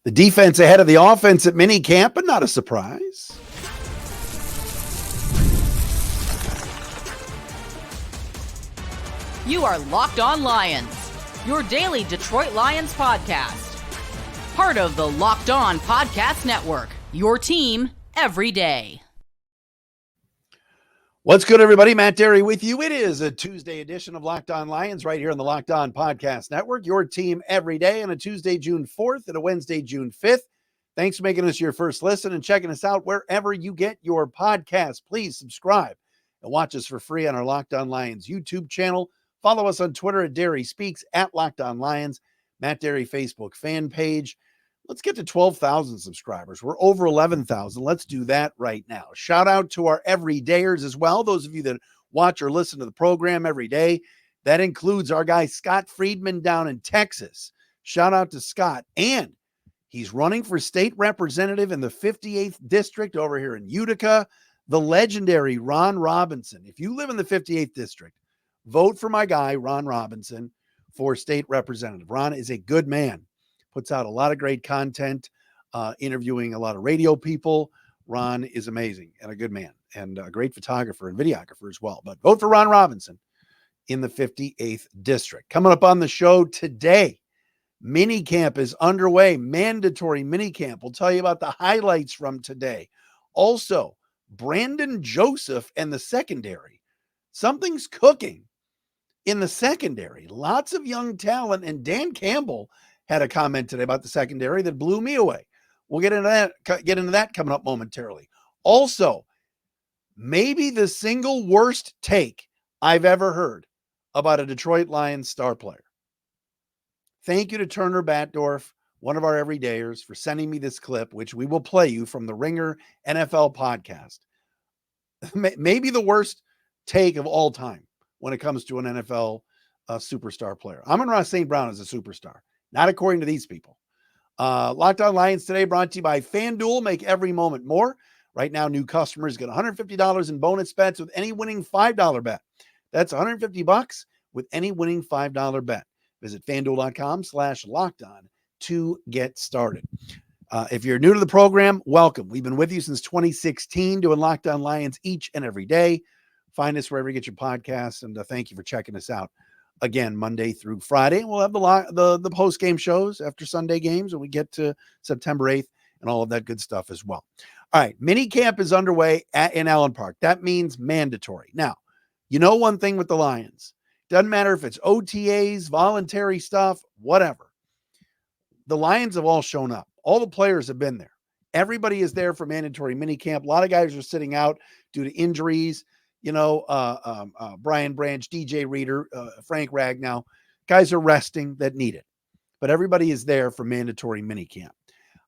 The defense ahead of the offense at minicamp, but not a surprise. You are Locked On Lions, your daily Detroit Lions podcast. Part of the Locked On Podcast Network, your team every day. What's good, everybody? Matt Derry with you. It is a Tuesday edition of Locked On Lions right here on the Locked On Podcast Network, your team every day on a Tuesday, June 4th and a Wednesday, June 5th. Thanks for making us your first listen and checking us out wherever you get your podcast. Please subscribe and watch us for free on our Locked On Lions YouTube channel. Follow us on Twitter at Derry Speaks, at Locked On Lions, Matt Derry Facebook fan page. Let's get to 12,000 subscribers. We're over 11,000. Let's do that right now. Shout out to our everydayers as well. Those of you that watch or listen to the program every day. That includes our guy, Scott Friedman down in Texas. Shout out to Scott. And he's running for state representative in the 58th district over here in Utica. The legendary Ron Robinson. If you live in the 58th district, vote for my guy, Ron Robinson, for state representative. Ron is a good man. Puts out a lot of great content, interviewing a lot of radio people. Ron is amazing and a good man and a great photographer and videographer as well. But vote for Ron Robinson in the 58th district. Coming up on the show today, minicamp is underway. Mandatory minicamp. We'll tell you about the highlights from today. Also, Brandon Joseph and the secondary. Something's cooking in the secondary. Lots of young talent, and Dan Campbell had a comment today about the secondary that blew me away. We'll get into that coming up momentarily. Also, maybe the single worst take I've ever heard about a Detroit Lions star player. Thank you to Turner Batdorf, one of our everydayers, for sending me this clip, which we will play you from the Ringer NFL podcast. Maybe the worst take of all time when it comes to an NFL superstar player. Amon-Ra St. Brown is a superstar. Not according to these people. Locked On Lions today brought to you by FanDuel. Make every moment more. Right now, new customers get $150 in bonus bets with any winning $5 bet. That's $150 with any winning $5 bet. Visit FanDuel.com/lockedon to get started. If you're new to the program, welcome. We've been with you since 2016 doing Locked On Lions each and every day. Find us wherever you get your podcasts, and thank you for checking us out. Again, Monday through Friday. We'll have the post-game shows after Sunday games when we get to September 8th and all of that good stuff as well. All right, minicamp is underway in Allen Park. That means mandatory. Now, you know one thing with the Lions. Doesn't matter if it's OTAs, voluntary stuff, whatever. The Lions have all shown up. All the players have been there. Everybody is there for mandatory minicamp. A lot of guys are sitting out due to injuries. Brian Branch, DJ Reader, Frank Ragnow, guys are resting that need it. But everybody is there for mandatory minicamp.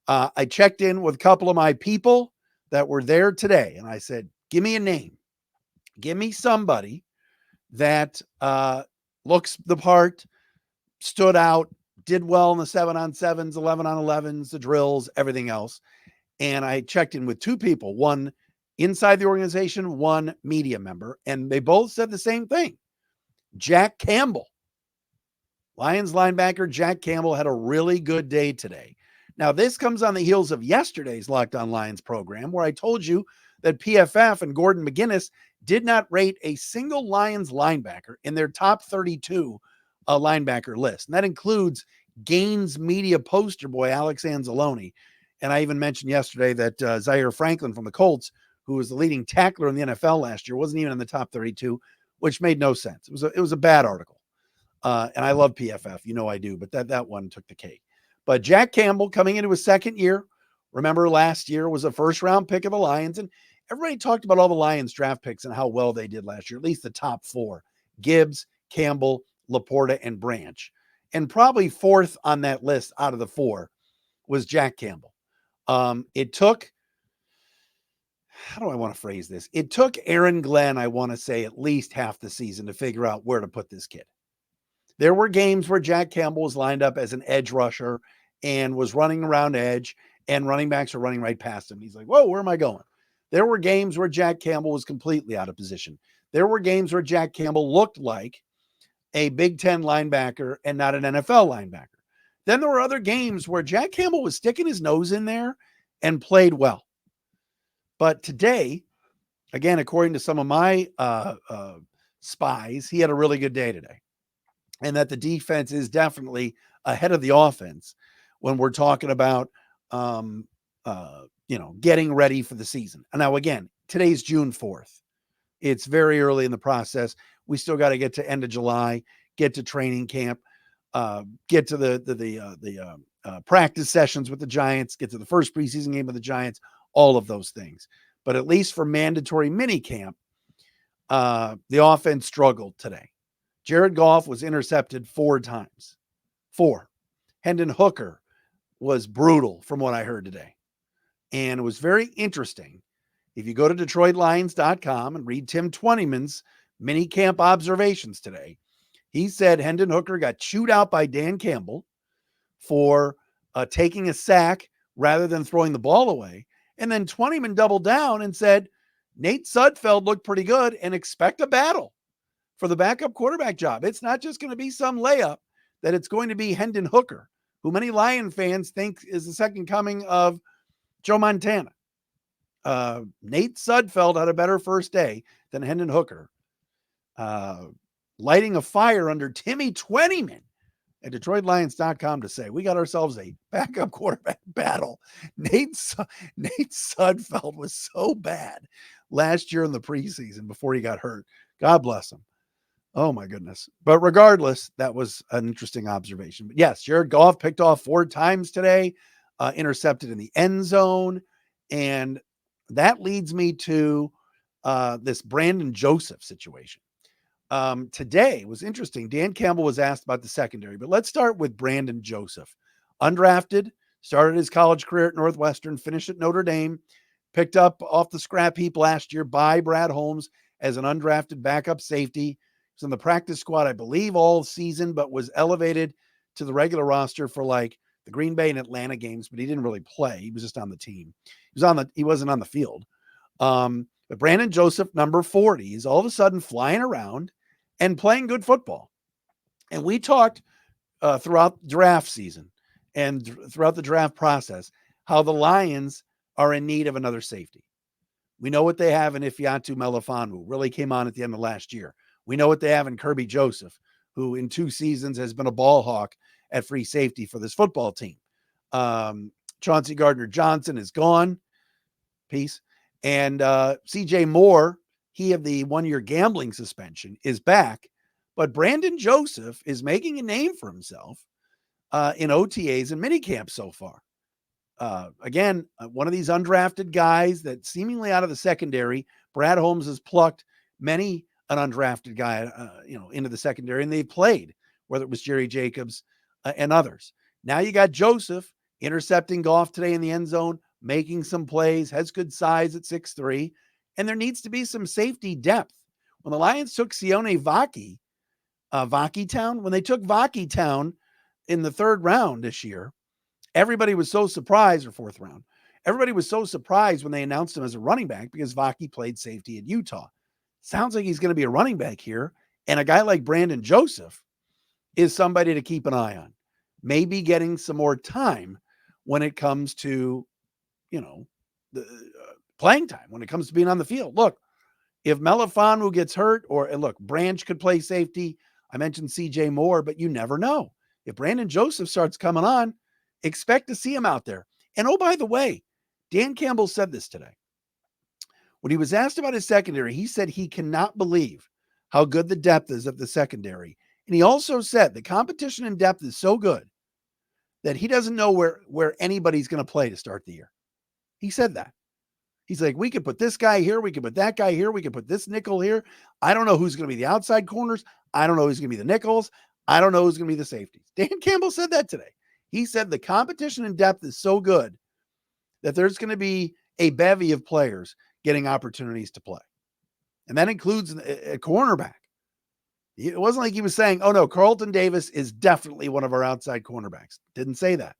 I checked in with a couple of my people that were there today, and I said, give me a name. Give me somebody that looks the part, stood out, did well in the 7-on-7s, 11-on-11s, the drills, everything else. And I checked in with two people, one inside the organization, one media member, and they both said the same thing. Jack Campbell, Lions linebacker Jack Campbell, had a really good day today. Now, this comes on the heels of yesterday's Locked On Lions program, where I told you that PFF and Gordon McGuinness did not rate a single Lions linebacker in their top 32 linebacker list. And that includes Gaines media poster boy Alex Anzalone. And I even mentioned yesterday that Zaire Franklin from the Colts, who was the leading tackler in the NFL last year, wasn't even in the top 32, which made no sense. It was a bad article. And I love PFF. You know I do, but that one took the cake. But Jack Campbell coming into his second year. Remember last year was a first-round pick of the Lions, and everybody talked about all the Lions draft picks and how well they did last year, at least the top four. Gibbs, Campbell, Laporta, and Branch. And probably fourth on that list out of the four was Jack Campbell. It took, how do I want to phrase this? It took Aaron Glenn, I want to say, at least half the season to figure out where to put this kid. There were games where Jack Campbell was lined up as an edge rusher and was running around edge, and running backs were running right past him. He's like, whoa, where am I going? There were games where Jack Campbell was completely out of position. There were games where Jack Campbell looked like a Big Ten linebacker and not an NFL linebacker. Then there were other games where Jack Campbell was sticking his nose in there and played well. But today, again, according to some of my spies, he had a really good day today. And that the defense is definitely ahead of the offense when we're talking about, getting ready for the season. And now, again, today's June 4th. It's very early in the process. We still got to get to end of July, get to training camp, get to the practice sessions with the Giants, get to the first preseason game with the Giants, all of those things. But at least for mandatory minicamp, the offense struggled today. Jared Goff was intercepted 4 times. 4. Hendon Hooker was brutal from what I heard today. And it was very interesting. If you go to DetroitLions.com and read Tim Twentyman's minicamp observations today, he said Hendon Hooker got chewed out by Dan Campbell for taking a sack rather than throwing the ball away. And then Twentyman doubled down and said, Nate Sudfeld looked pretty good and expect a battle for the backup quarterback job. It's not just going to be some layup, that it's going to be Hendon Hooker, who many Lion fans think is the second coming of Joe Montana. Nate Sudfeld had a better first day than Hendon Hooker. Lighting a fire under Timmy Twentyman at DetroitLions.com to say, we got ourselves a backup quarterback battle. Nate Sudfeld was so bad last year in the preseason before he got hurt. God bless him. Oh, my goodness. But regardless, that was an interesting observation. But yes, Jared Goff picked off 4 times today, intercepted in the end zone. And that leads me to this Brandon Joseph situation. Today was interesting. Dan Campbell was asked about the secondary, but let's start with Brandon Joseph. Undrafted, started his college career at Northwestern, finished at Notre Dame, picked up off the scrap heap last year by Brad Holmes as an undrafted backup safety. He was in the practice squad, I believe, all season, but was elevated to the regular roster for like the Green Bay and Atlanta games, but he didn't really play. He was just on the team. He wasn't on the field. But Brandon Joseph, number 40, is all of a sudden flying around and playing good football. And we talked throughout draft season and throughout the draft process how the Lions are in need of another safety. We know what they have in Ifeatu Melifonwu, really came on at the end of last year. We know what they have in Kirby Joseph, who in 2 seasons has been a ball hawk at free safety for this football team. Chauncey Gardner-Johnson is gone. Peace. And CJ Moore, he of the 1-year gambling suspension, is back. But Brandon Joseph is making a name for himself in OTAs and minicamp so far. Again, one of these undrafted guys that seemingly out of the secondary, Brad Holmes has plucked many an undrafted guy, into the secondary, and they've played, whether it was Jerry Jacobs and others. Now you got Joseph intercepting Goff today in the end zone, making some plays, has good size at 6'3", and there needs to be some safety depth. When the Lions took Sione Vakitown, when they took Vakitown in the 3rd round this year, everybody was so surprised, or 4th round, everybody was so surprised when they announced him as a running back because Vaki played safety at Utah. Sounds like he's going to be a running back here. And a guy like Brandon Joseph is somebody to keep an eye on. Maybe getting some more time when it comes to, the playing time, when it comes to being on the field. Look, if Melifonwu gets hurt, and look, Branch could play safety. I mentioned CJ Moore, but you never know. If Brandon Joseph starts coming on, expect to see him out there. And oh, by the way, Dan Campbell said this today. When he was asked about his secondary, he said he cannot believe how good the depth is of the secondary. And he also said the competition in depth is so good that he doesn't know where anybody's going to play to start the year. He said that. He's like, we could put this guy here. We could put that guy here. We could put this nickel here. I don't know who's going to be the outside corners. I don't know who's going to be the nickels. I don't know who's going to be the safeties. Dan Campbell said that today. He said the competition in depth is so good that there's going to be a bevy of players getting opportunities to play. And that includes a cornerback. It wasn't like he was saying, oh no, Carlton Davis is definitely one of our outside cornerbacks. Didn't say that.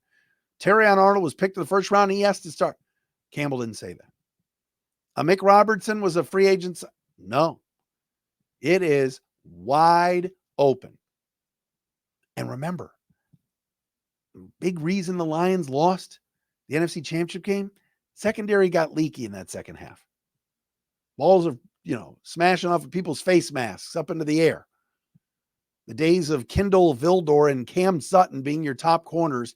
Terrion Arnold was picked in the 1st round. He has to start. Campbell didn't say that. Mick Robertson was a free agent. No, it is wide open. And remember, big reason the Lions lost the NFC Championship game. Secondary got leaky in that second half. Balls are, smashing off of people's face masks up into the air. The days of Kendall Vildor and Cam Sutton being your top corners,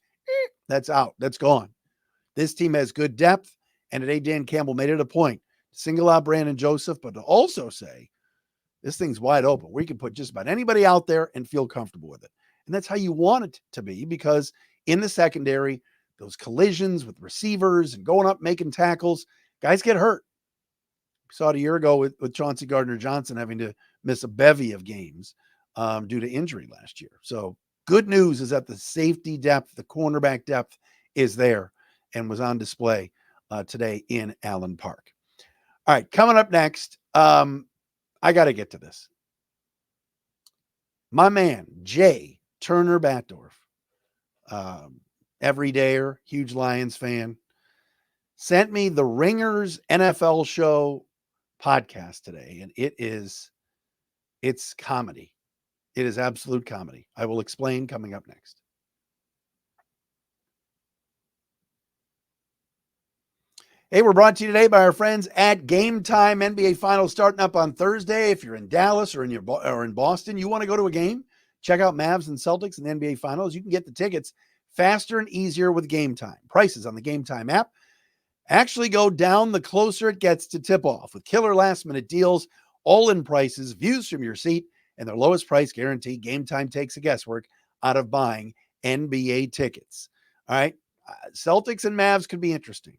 that's out. That's gone. This team has good depth, and today Dan Campbell made it a point to single out Brandon Joseph, but to also say, this thing's wide open. We can put just about anybody out there and feel comfortable with it. And that's how you want it to be, because in the secondary, those collisions with receivers and going up, making tackles, guys get hurt. We saw it a year ago with Chauncey Gardner-Johnson having to miss a bevy of games due to injury last year. So good news is that the safety depth, the cornerback depth is there and was on display today in Allen Park. All right, coming up next, I got to get to this. My man, Jay Turner Batdorf, everydayer, huge Lions fan, sent me the Ringers NFL show podcast today, and it's comedy. It is absolute comedy. I will explain coming up next. Hey, we're brought to you today by our friends at Gametime. NBA Finals starting up on Thursday. If you're in Dallas or in Boston, you want to go to a game, check out Mavs and Celtics in the NBA Finals. You can get the tickets faster and easier with Gametime. Prices on the Gametime app actually go down the closer it gets to tip-off, with killer last-minute deals, all-in prices, views from your seat, and their lowest price guarantee. Gametime takes the guesswork out of buying NBA tickets. All right, Celtics and Mavs could be interesting.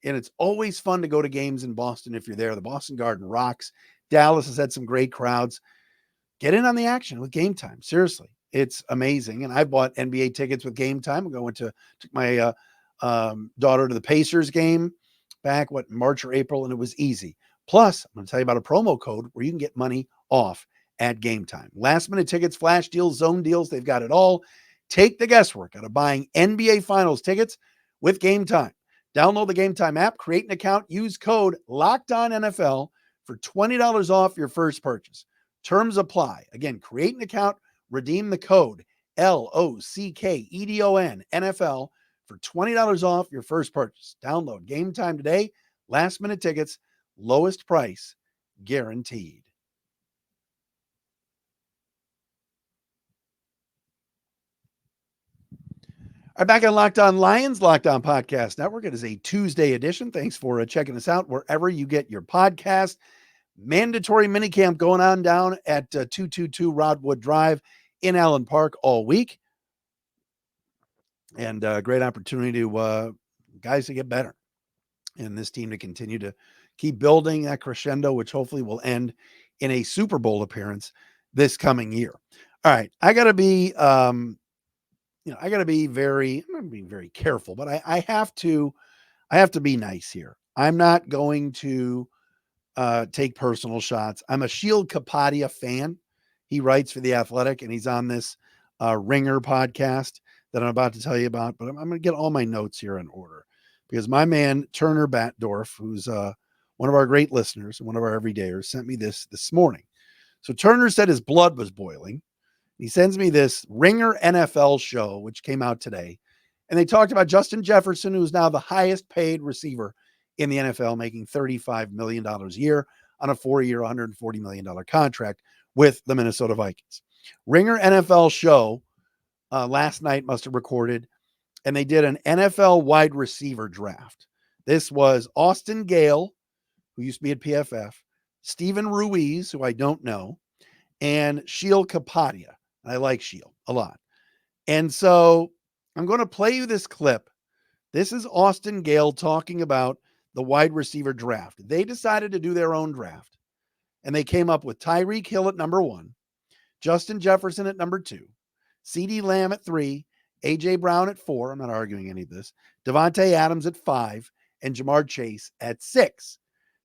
And it's always fun to go to games in Boston if you're there. The Boston Garden rocks. Dallas has had some great crowds. Get in on the action with Gametime. Seriously, it's amazing. And I bought NBA tickets with Gametime. Took my daughter to the Pacers game back, March or April, and it was easy. Plus, I'm going to tell you about a promo code where you can get money off at Gametime. Last-minute tickets, flash deals, zone deals, they've got it all. Take the guesswork out of buying NBA Finals tickets with Gametime. Download the Gametime app, create an account, use code LOCKEDONNFL for $20 off your first purchase. Terms apply. Again, create an account, redeem the code LOCKEDON NFL for $20 off your first purchase. Download Gametime today. Last minute tickets, lowest price guaranteed. All right, back on Locked On Lions, Locked On Podcast Network. It is a Tuesday edition. Thanks for checking us out wherever you get your podcast. Mandatory minicamp going on down at 222 Rodwood Drive in Allen Park all week. And a great opportunity to guys to get better. And this team to continue to keep building that crescendo, which hopefully will end in a Super Bowl appearance this coming year. All right, I got to be... I got to be I'm being very careful, but I have to be nice here. I'm not going to take personal shots. I'm a Shield Kapadia fan. He writes for The Athletic, and he's on this Ringer podcast that I'm about to tell you about, but I'm going to get all my notes here in order, because my man, Turner Batdorf, who's one of our great listeners and one of our everydayers, sent me this morning. So Turner said his blood was boiling. He sends me this Ringer NFL show, which came out today. And they talked about Justin Jefferson, who's now the highest paid receiver in the NFL, making $35 million a year on a 4-year, $140 million contract with the Minnesota Vikings. Ringer NFL show last night must have recorded, and they did an NFL wide receiver draft. This was Austin Gale, who used to be at PFF, Steven Ruiz, who I don't know, and Shield Kapadia. I like Shield a lot. And so I'm going to play you this clip. This is Austin Gale talking about the wide receiver draft. They decided to do their own draft, and they came up with Tyreek Hill at number 1, Justin Jefferson at number 2, CeeDee Lamb at 3, A.J. Brown at 4. I'm not arguing any of this. Devontae Adams at 5, and Jamar Chase at 6.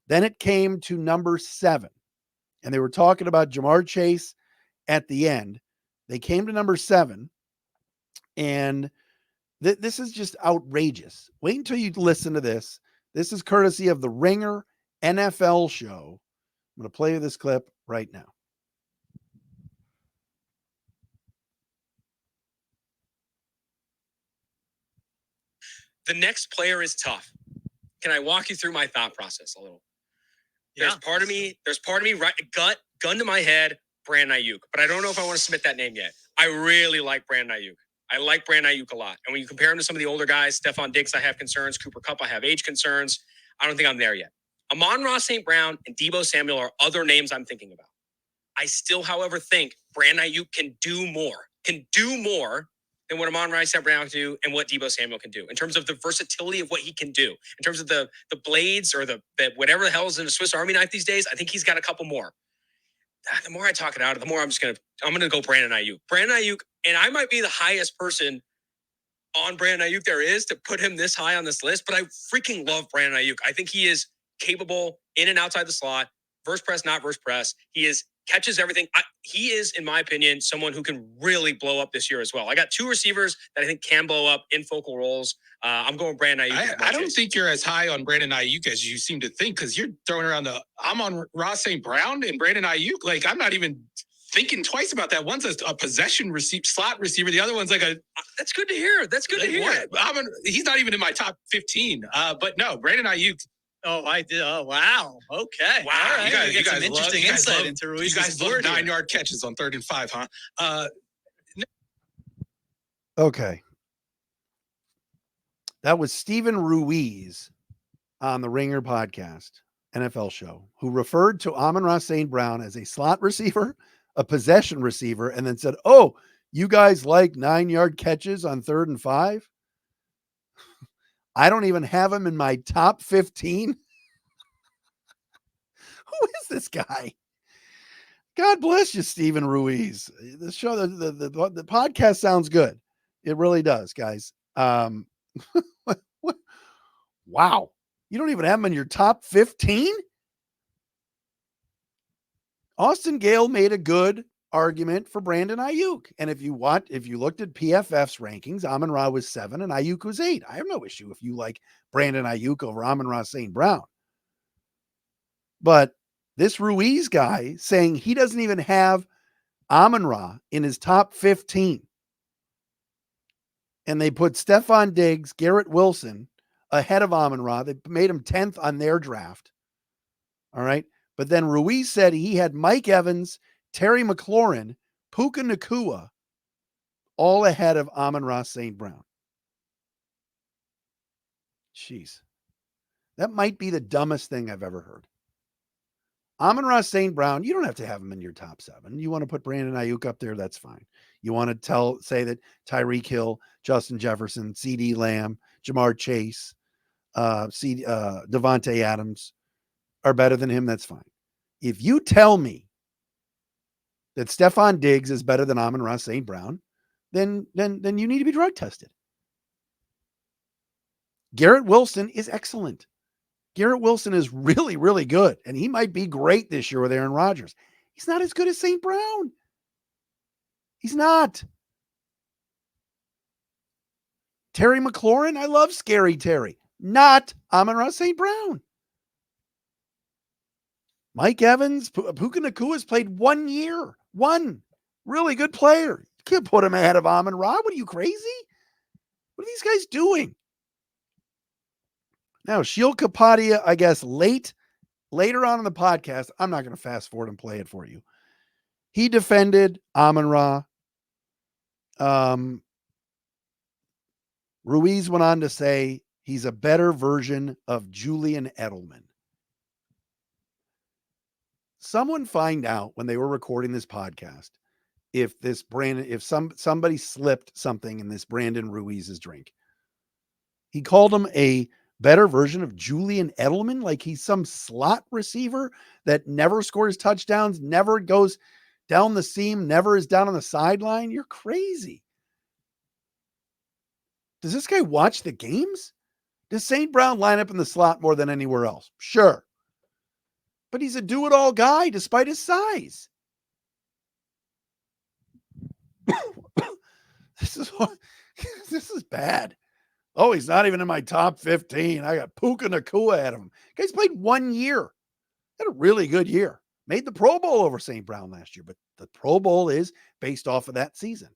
Then it came to number 7, and they were talking about Jamar Chase at the end. They came to number 7, and this is just outrageous. Wait until you listen to this. This is courtesy of the Ringer NFL show. I'm going to play you this clip right now. The next player is tough. Can I walk you through my thought process a little? There's part of me, right, gun to my head, Brandon Ayuk. But I don't know if I want to submit that name yet. I really like Brandon Ayuk. I like Brandon Ayuk a lot. And when you compare him to some of the older guys, Stephon Diggs, I have concerns. Cooper Kupp, I have age concerns. I don't think I'm there yet. Amon-Ra St. Brown and Deebo Samuel are other names I'm thinking about. I still, however, think Brandon Ayuk can do more than what Amon-Ra St. Brown can do and what Deebo Samuel can do in terms of the versatility of what he can do. In terms of the blades or the whatever the hell is in a Swiss Army knife these days, I think he's got a couple more. The more I talk it out, the more I'm going to go Brandon Ayuk. Brandon Ayuk, and I might be the highest person on Brandon Ayuk there is to put him this high on this list, but I freaking love Brandon Ayuk. I think he is capable in and outside the slot, verse press, not verse press. He catches everything. He is, in my opinion, someone who can really blow up this year as well. I got two receivers that I think can blow up in focal roles. I'm going Brandon Ayuk. I don't think you're as high on Brandon Ayuk as you seem to think, because you're throwing around Amon-Ra St. Brown and Brandon Ayuk. Like, I'm not even thinking twice about that. One's a possession slot receiver. The other one's like that's good to hear. That's good to hear. He's not even in my top 15. But no, Brandon Ayuk. Oh, I did. Oh, wow. Okay. Wow. All right. You guys some interesting insight into Ruiz's You guys love board 9-yard catches on 3rd and 5, huh? Okay. That was Stephen Ruiz on the Ringer podcast, NFL show, who referred to Amon-Ra St. Brown as a slot receiver, a possession receiver, and then said, "Oh, you guys like 9-yard catches on 3rd and 5? I don't even have him in my top 15. Who is this guy? God bless you, Stephen Ruiz. The show, the podcast sounds good. It really does, guys. Wow. You don't even have him in your top 15? Austin Gale made a good argument for Brandon Ayuk. And if you looked at PFF's rankings, Amon-Ra was 7 and Ayuk was 8. I have no issue if you like Brandon Ayuk over Amon-Ra St. Brown. But this Ruiz guy saying he doesn't even have Amon-Ra in his top 15. And they put Stephon Diggs, Garrett Wilson ahead of Amon-Ra. They made him 10th on their draft. All right. But then Ruiz said he had Mike Evans, Terry McLaurin, Puka Nacua all ahead of Amon-Ra St. Brown. Jeez. That might be the dumbest thing I've ever heard. Amon-Ra St. Brown, you don't have to have him in your top 7. You want to put Brandon Ayuk up there, that's fine. You want to say that Tyreek Hill, Justin Jefferson, CeeDee Lamb, Jamar Chase, Devontae Adams are better than him, that's fine. If you tell me that Stephon Diggs is better than Amon-Ra St. Brown, then you need to be drug tested. Garrett Wilson is excellent. Garrett Wilson is really, really good, and he might be great this year with Aaron Rodgers. He's not as good as St. Brown. He's not. Terry McLaurin, I love Scary Terry. Not Amon-Ra St. Brown. Mike Evans, Puka Nacua has played 1 year. One really good player. You can't put him ahead of Amon-Ra. What are you, crazy? What are these guys doing? Now, Sheil Kapadia, I guess, later on in the podcast, I'm not going to fast forward and play it for you. He defended Amon-Ra. Ruiz went on to say he's a better version of Julian Edelman. Someone find out when they were recording this podcast if somebody slipped something in this Brandon Ruiz's drink. He called him a better version of Julian Edelman, like he's some slot receiver that never scores touchdowns, never goes down the seam, never is down on the sideline. You're crazy. Does this guy watch the games? Does St. Brown line up in the slot more than anywhere else? Sure. But he's a do-it-all guy despite his size. This is bad. Oh, he's not even in my top 15. I got Puka Nacua ahead of him. Guy's played 1 year. Had a really good year. Made the Pro Bowl over St. Brown last year, but the Pro Bowl is based off of that season.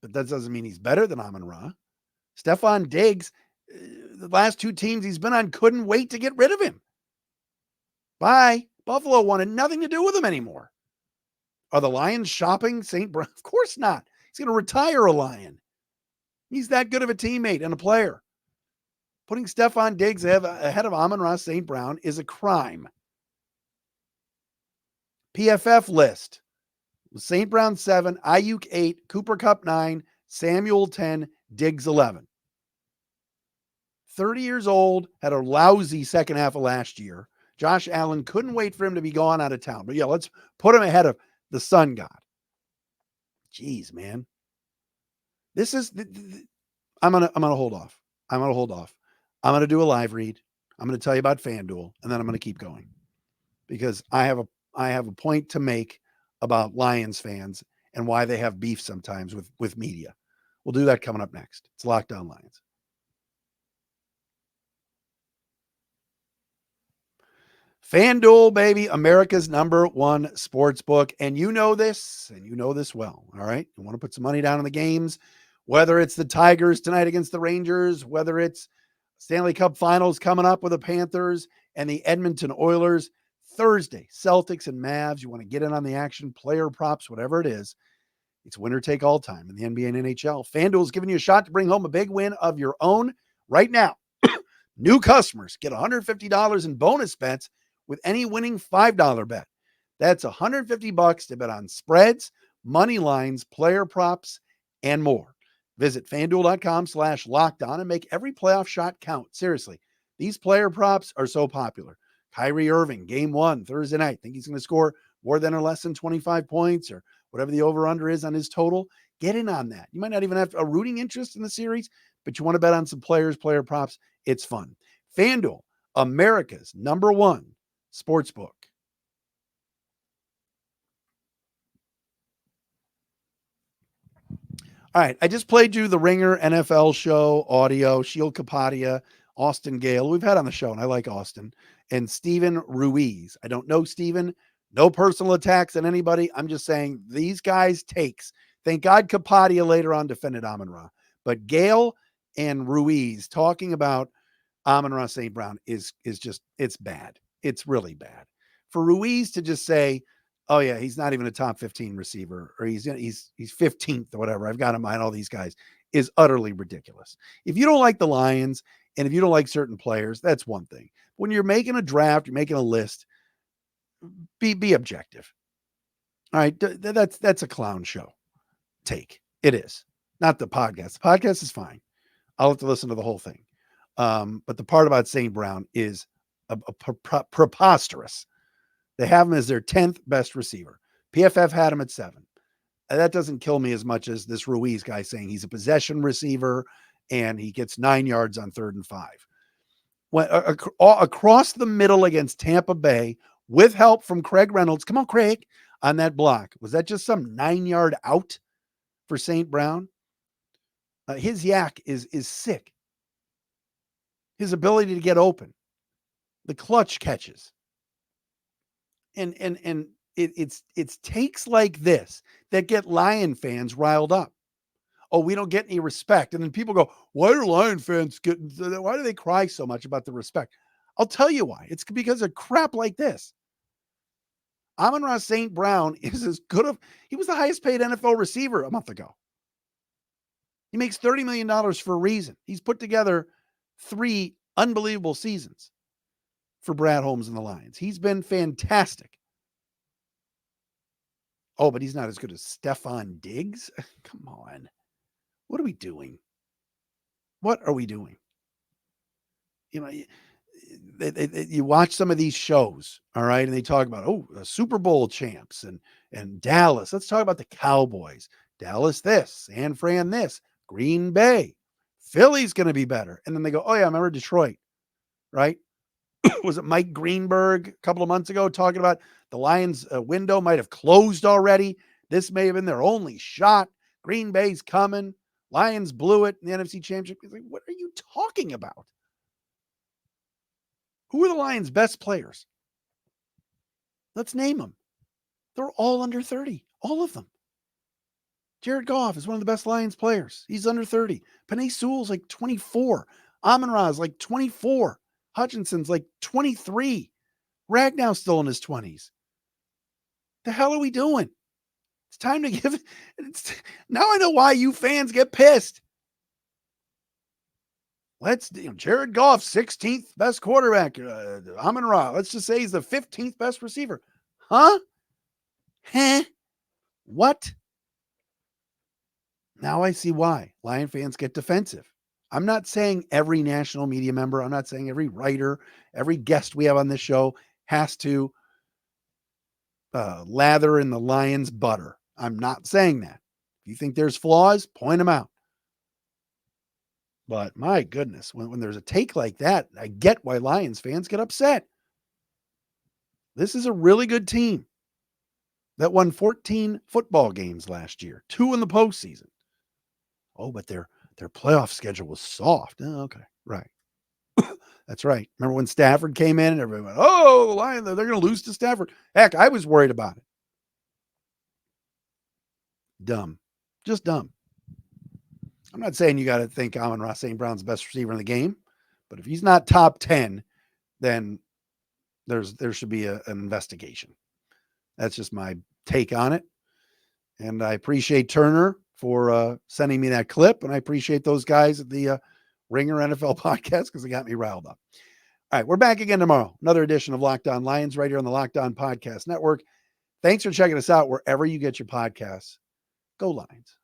But that doesn't mean he's better than Amon-Ra. Stephon Diggs, the last two teams he's been on couldn't wait to get rid of him. Bye. Buffalo wanted nothing to do with him anymore. Are the Lions shopping St. Brown? Of course not. He's going to retire a Lion. He's that good of a teammate and a player. Putting Stephon Diggs ahead of Amon-Ra St. Brown is a crime. PFF list. St. Brown 7, Ayuk 8, Cooper Kupp 9, Samuel 10, Diggs 11. 30 years old, had a lousy second half of last year. Josh Allen couldn't wait for him to be gone out of town. But yeah, let's put him ahead of the sun god. Jeez, man. This is I'm gonna hold off. I'm gonna do a live read. I'm gonna tell you about FanDuel, and then I'm gonna keep going because I have a point to make about Lions fans and why they have beef sometimes with media. We'll do that coming up next. It's Locked On Lions. FanDuel, baby, America's #1 sportsbook. And you know this, and you know this well, all right? You want to put some money down on the games, whether it's the Tigers tonight against the Rangers, whether it's Stanley Cup Finals coming up with the Panthers and the Edmonton Oilers, Thursday, Celtics and Mavs. You want to get in on the action, player props, whatever it is. It's winner take all time in the NBA and NHL. FanDuel is giving you a shot to bring home a big win of your own right now. New customers get $150 in bonus bets with any winning $5 bet. That's $150 to bet on spreads, money lines, player props, and more. Visit FanDuel.com/lockedon and make every playoff shot count. Seriously, these player props are so popular. Kyrie Irving, game 1, Thursday night. Think he's going to score more than or less than 25 points or whatever the over-under is on his total. Get in on that. You might not even have a rooting interest in the series, but you want to bet on some players, player props. It's fun. FanDuel, America's #1 sportsbook. All right, I just played you the Ringer NFL show audio, Shield Kapadia, Austin Gale. We've had on the show, and I like Austin, and Steven Ruiz. I don't know Steven. No personal attacks on anybody. I'm just saying these guys takes. Thank God Kapadia later on defended Amon-Ra. But Gale and Ruiz talking about Amon-Ra St. Brown is just, it's bad. It's really bad. For Ruiz to just say, oh yeah, he's not even a top 15 receiver, or he's 15th or whatever, I've got in mind all these guys, is utterly ridiculous. If you don't like the Lions and if you don't like certain players, that's one thing. When you're making a draft, you're making a list, be objective. All right, that's a clown show take. It is. Not the podcast. The podcast is fine. I'll have to listen to the whole thing. But the part about St. Brown is preposterous. They have him as their 10th best receiver. PFF had him at 7. That doesn't kill me as much as this Ruiz guy saying he's a possession receiver and he gets 9 yards on 3rd and 5. When, across the middle against Tampa Bay with help from Craig Reynolds. Come on, Craig, on that block. Was that just some 9-yard out for St. Brown? His yak is sick. His ability to get open, the clutch catches. And it's takes like this that get Lion fans riled up. Oh, we don't get any respect. And then people go, why do Lion fans why do they cry so much about the respect? I'll tell you why. It's because of crap like this. Amon-Ra St. Brown is as good of, he was the highest paid NFL receiver a month ago. He makes $30 million for a reason. He's put together 3 unbelievable seasons for Brad Holmes and the Lions. He's been fantastic. Oh, but he's not as good as Stephon Diggs? Come on. What are we doing? What are we doing? You know, you watch some of these shows, all right, and they talk about, Super Bowl champs and Dallas. Let's talk about the Cowboys. Dallas this, San Fran this, Green Bay. Philly's going to be better. And then they go, oh, yeah, I remember Detroit, right? Was it Mike Greenberg a couple of months ago talking about the Lions window might have closed already? This may have been their only shot. Green Bay's coming. Lions blew it in the NFC Championship. Like, what are you talking about? Who are the Lions' best players? Let's name them. They're all under 30. All of them. Jared Goff is one of the best Lions players. He's under 30. Penei Sewell's like 24. Amon-Ra is like 24. Hutchinson's like 23. Ragnow's still in his 20s. The hell are we doing? It's time to give it. Now I know why you fans get pissed. Jared Goff, 16th best quarterback. Amon-Ra, let's just say he's the 15th best receiver. Huh? What? Now I see why Lion fans get defensive. I'm not saying every national media member, I'm not saying every writer, every guest we have on this show has to lather in the Lions butter. I'm not saying that. If you think there's flaws, point them out. But my goodness, when there's a take like that, I get why Lions fans get upset. This is a really good team that won 14 football games last year, 2 in the postseason. Oh, but their playoff schedule was soft. Oh, okay, right. That's right. Remember when Stafford came in and everybody went, oh, the Lions, they're going to lose to Stafford. Heck, I was worried about it. Dumb. Just dumb. I'm not saying you got to think Amon-Ra St. Brown's the best receiver in the game, but if he's not top 10, then there should be an investigation. That's just my take on it. And I appreciate Turner for sending me that clip, and I appreciate those guys at the Ringer NFL podcast because they got me riled up. All right, we're back again tomorrow. Another edition of Locked On Lions right here on the Locked On Podcast Network. Thanks for checking us out wherever you get your podcasts. Go Lions.